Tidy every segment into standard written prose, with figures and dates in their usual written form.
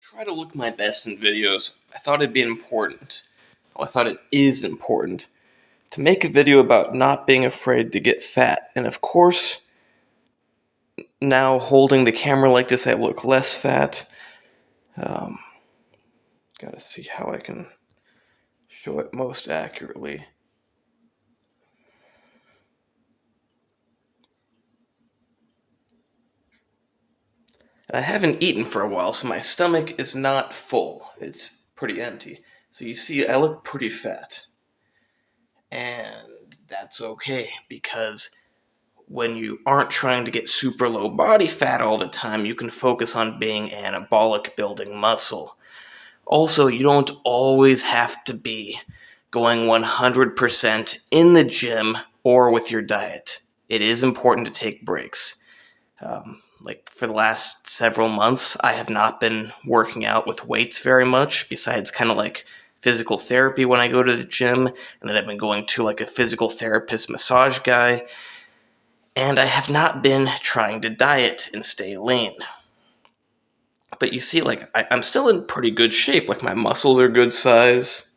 try to look my best in videos, I thought it'd be important. Well, I thought it is important to make a video about not being afraid to get fat. And of course, now holding the camera like this, I look less fat. Gotta see how I can show it most accurately. I haven't eaten for a while, so my stomach is not full. It's pretty empty. So you see, I look pretty fat. And that's okay, because when you aren't trying to get super low body fat all the time, you can focus on being anabolic, building muscle. Also, you don't always have to be going 100% in the gym or with your diet. It is important to take breaks. Like for the last several months, I have not been working out with weights very much, besides kind of like physical therapy when I go to the gym, and then I've been going to like a physical therapist massage guy, and I have not been trying to diet and stay lean. But you see, like, I'm still in pretty good shape. Like, my muscles are good size.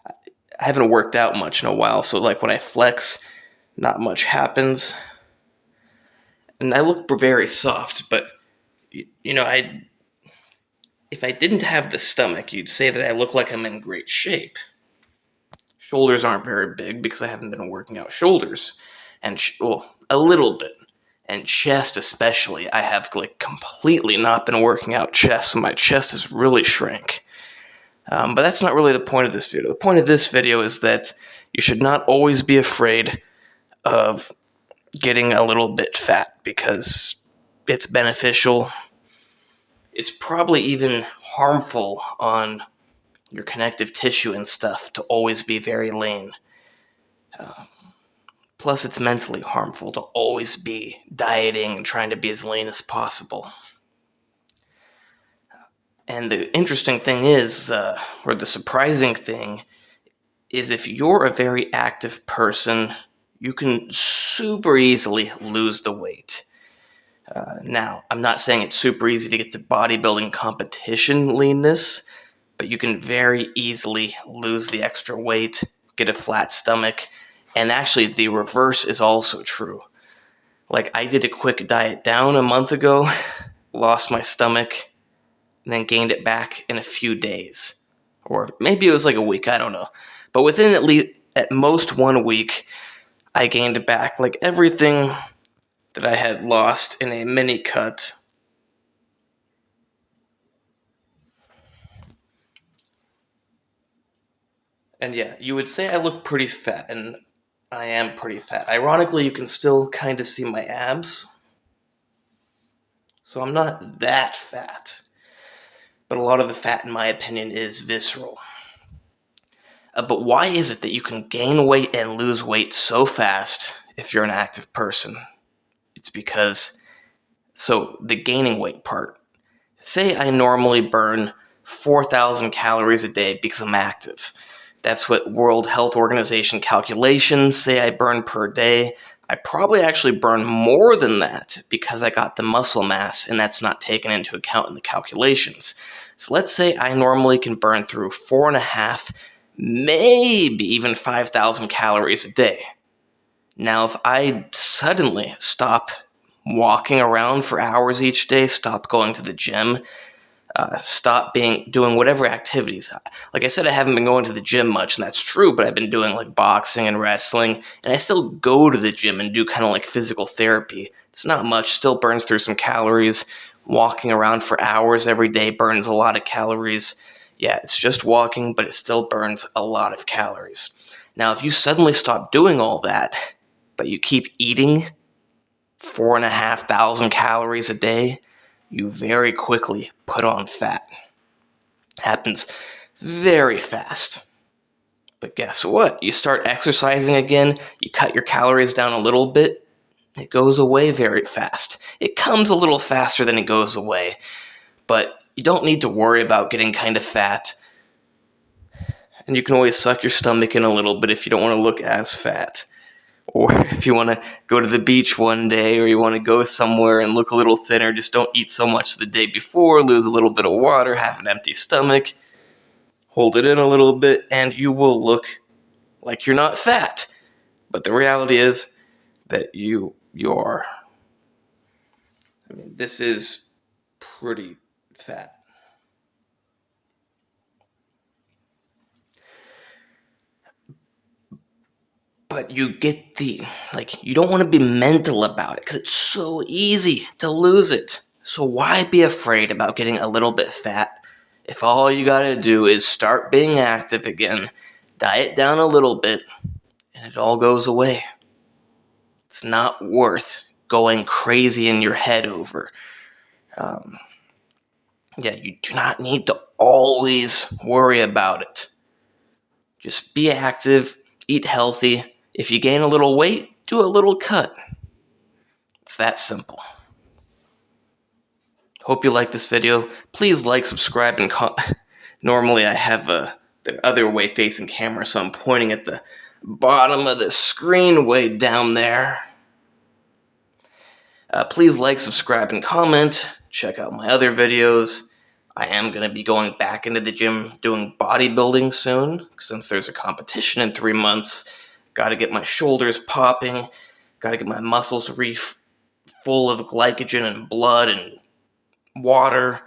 I haven't worked out much in a while, so like when I flex, not much happens. And I look very soft, but if I didn't have the stomach, you'd say that I look like I'm in great shape. Shoulders aren't very big because I haven't been working out shoulders, and well, a little bit, and chest especially. I have like completely not been working out chest, so my chest has really shrank. But that's not really the point of this video. The point of this video is that you should not always be afraid of getting a little bit fat, because it's beneficial. It's probably even harmful on your connective tissue and stuff to always be very lean. Plus, it's mentally harmful to always be dieting and trying to be as lean as possible. And the interesting thing is, or the surprising thing, is if you're a very active person, you can super easily lose the weight. Now, I'm not saying it's super easy to get to bodybuilding competition leanness, but you can very easily lose the extra weight, get a flat stomach, and actually the reverse is also true. Like, I did a quick diet down a month ago, lost my stomach, and then gained it back in a few days. Or maybe it was like a week, I don't know. But within at most 1 week, I gained back like everything that I had lost in a mini cut. And yeah, you would say I look pretty fat, and I am pretty fat. Ironically, you can still kind of see my abs. So I'm not that fat. But a lot of the fat, in my opinion, is visceral. But why is it that you can gain weight and lose weight so fast if you're an active person? It's because, so the gaining weight part. Say I normally burn 4,000 calories a day because I'm active. That's what World Health Organization calculations say I burn per day. I probably actually burn more than that because I got the muscle mass, and that's not taken into account in the calculations. So let's say I normally can burn through 4.5, maybe even 5,000 calories a day. Now, if I suddenly stop walking around for hours each day, stop going to the gym, stop doing whatever activities. Like I said, I haven't been going to the gym much, and that's true, but I've been doing like boxing and wrestling, and I still go to the gym and do kind of like physical therapy. It's not much, still burns through some calories. Walking around for hours every day burns a lot of calories. Yeah, it's just walking, but it still burns a lot of calories. Now, if you suddenly stop doing all that, but you keep eating 4,500 calories a day, you very quickly put on fat. Happens very fast. But guess what? You start exercising again, you cut your calories down a little bit, it goes away very fast. It comes a little faster than it goes away. But you don't need to worry about getting kind of fat. And you can always suck your stomach in a little bit if you don't want to look as fat. Or if you want to go to the beach one day, or you want to go somewhere and look a little thinner, just don't eat so much the day before, lose a little bit of water, have an empty stomach, hold it in a little bit, and you will look like you're not fat. But the reality is that you are. I mean, this is pretty fat. But you get you don't want to be mental about it because it's so easy to lose it. So why be afraid about getting a little bit fat if all you gotta do is start being active again, diet down a little bit, and it all goes away? It's not worth going crazy in your head over. You do not need to always worry about it. Just be active, eat healthy. If you gain a little weight, do a little cut. It's that simple. Hope you like this video. Please like, subscribe, and normally I have the other way facing camera, so I'm pointing at the bottom of the screen way down there. Please like, subscribe, and comment. Check out my other videos. I am going to be going back into the gym doing bodybuilding soon, since there's a competition in 3 months. Got to get my shoulders popping. Got to get my muscles full of glycogen and blood and water.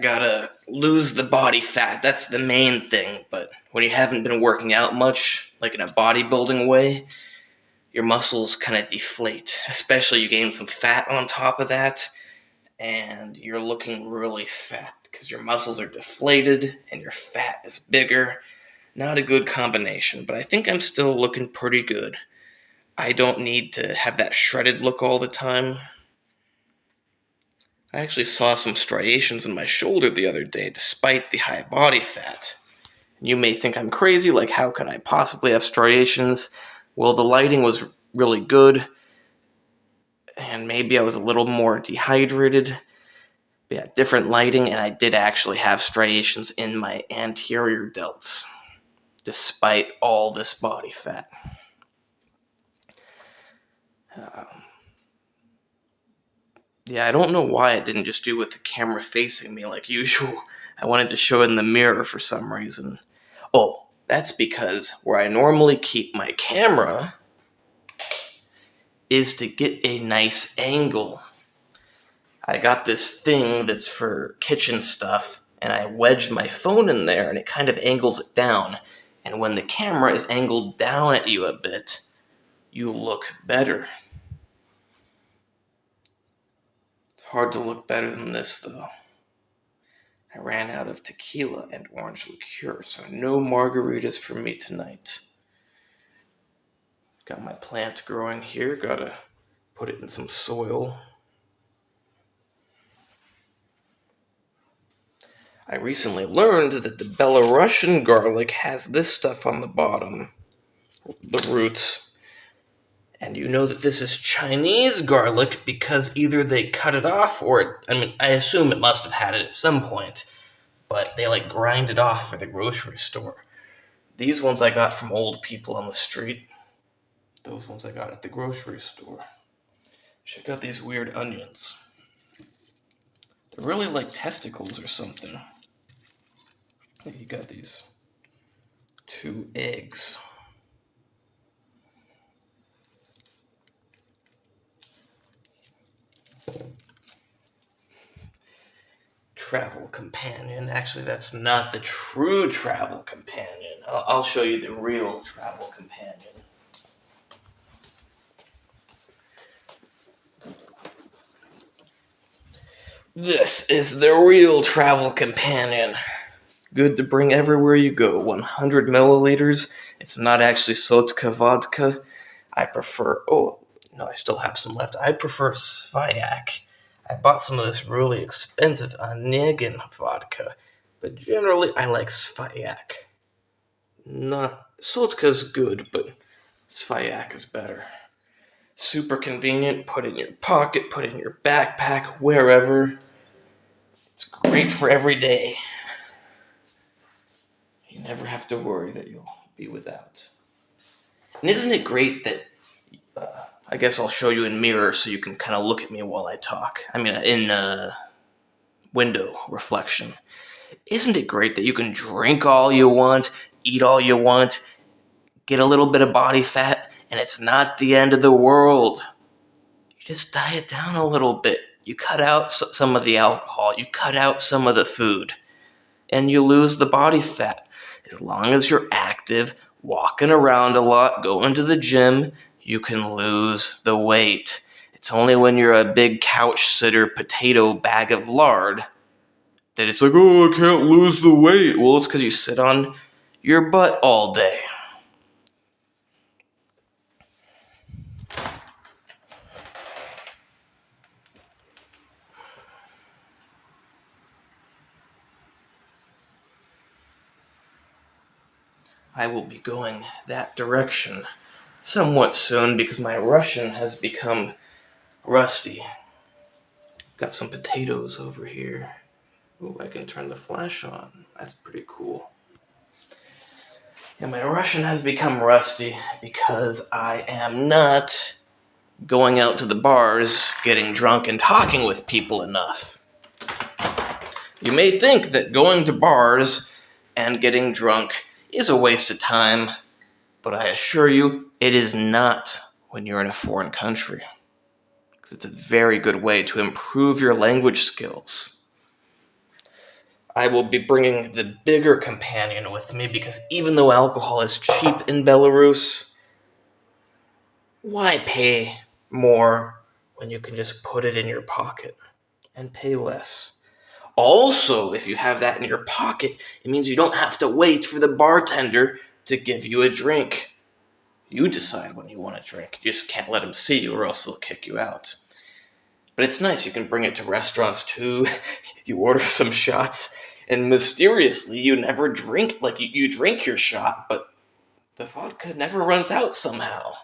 Gotta lose the body fat. That's the main thing. But when you haven't been working out much, like in a bodybuilding way, your muscles kind of deflate. Especially you gain some fat on top of that, and you're looking really fat because your muscles are deflated and your fat is bigger. Not a good combination, but I think I'm still looking pretty good. I don't need to have that shredded look all the time. I actually saw some striations in my shoulder the other day despite the high body fat. You may think I'm crazy, like how could I possibly have striations? Well, the lighting was really good, and maybe I was a little more dehydrated. But yeah, different lighting, and I did actually have striations in my anterior delts, despite all this body fat. I don't know why I didn't just do with the camera facing me like usual. I wanted to show it in the mirror for some reason. Oh, that's because where I normally keep my camera is to get a nice angle. I got this thing that's for kitchen stuff, and I wedged my phone in there, and it kind of angles it down. And when the camera is angled down at you a bit, you look better. It's hard to look better than this, though. I ran out of tequila and orange liqueur, so no margaritas for me tonight. Got my plant growing here, gotta put it in some soil. I recently learned that the Belarusian garlic has this stuff on the bottom, the roots. And you know that this is Chinese garlic because either they cut it off or, I assume it must have had it at some point, but they grind it off for the grocery store. These ones I got from old people on the street. Those ones I got at the grocery store. Check out these weird onions. They're really like testicles or something. You got these 2 eggs. Travel companion. Actually, that's not the true travel companion. I'll show you the real travel companion. This is the real travel companion. Good to bring everywhere you go. 100 milliliters. It's not actually Sotka vodka. I prefer... Oh, no, I still have some left. I prefer Svayak. I bought some of this really expensive Onegin vodka, but generally I like Svayak. Sotka's good, but Svayak is better. Super convenient, put it in your pocket, put it in your backpack, wherever. It's great for every day. You never have to worry that you'll be without. And isn't it great that, I guess I'll show you in mirror so you can kind of look at me while I talk. I mean, in window reflection. Isn't it great that you can drink all you want, eat all you want, get a little bit of body fat, and it's not the end of the world? You just diet down a little bit. You cut out some of the alcohol, you cut out some of the food, and you lose the body fat. As long as you're active, walking around a lot, going to the gym, you can lose the weight. It's only when you're a big couch sitter potato bag of lard that it's like, oh, I can't lose the weight. Well, it's because you sit on your butt all day. I will be going that direction somewhat soon because my Russian has become rusty. Got some potatoes over here. Ooh, I can turn the flash on. That's pretty cool. And my Russian has become rusty because I am not going out to the bars, getting drunk, and talking with people enough. You may think that going to bars and getting drunk is a waste of time, but I assure you it is not when you're in a foreign country. Because it's a very good way to improve your language skills. I will be bringing the bigger companion with me because even though alcohol is cheap in Belarus, why pay more when you can just put it in your pocket and pay less? Also, if you have that in your pocket, it means you don't have to wait for the bartender to give you a drink. You decide when you want to drink. You just can't let him see you or else he'll kick you out. But it's nice, you can bring it to restaurants too. You order some shots, and mysteriously you never drink, like you drink your shot, but the vodka never runs out somehow.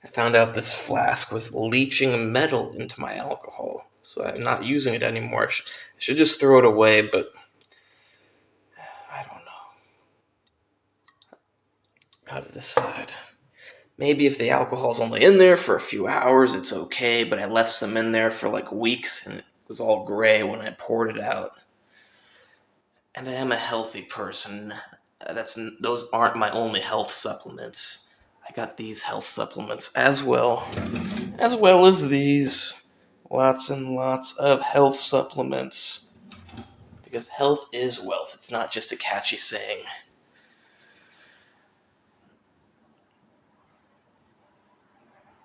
I found out this flask was leaching metal into my alcohol, so I'm not using it anymore. I should just throw it away, but I don't know how to decide. Maybe if the alcohol's only in there for a few hours, it's okay, but I left some in there for like weeks, and it was all gray when I poured it out. And I am a healthy person. Those aren't my only health supplements. I got these health supplements as well as these. Lots and lots of health supplements. Because health is wealth. It's not just a catchy saying.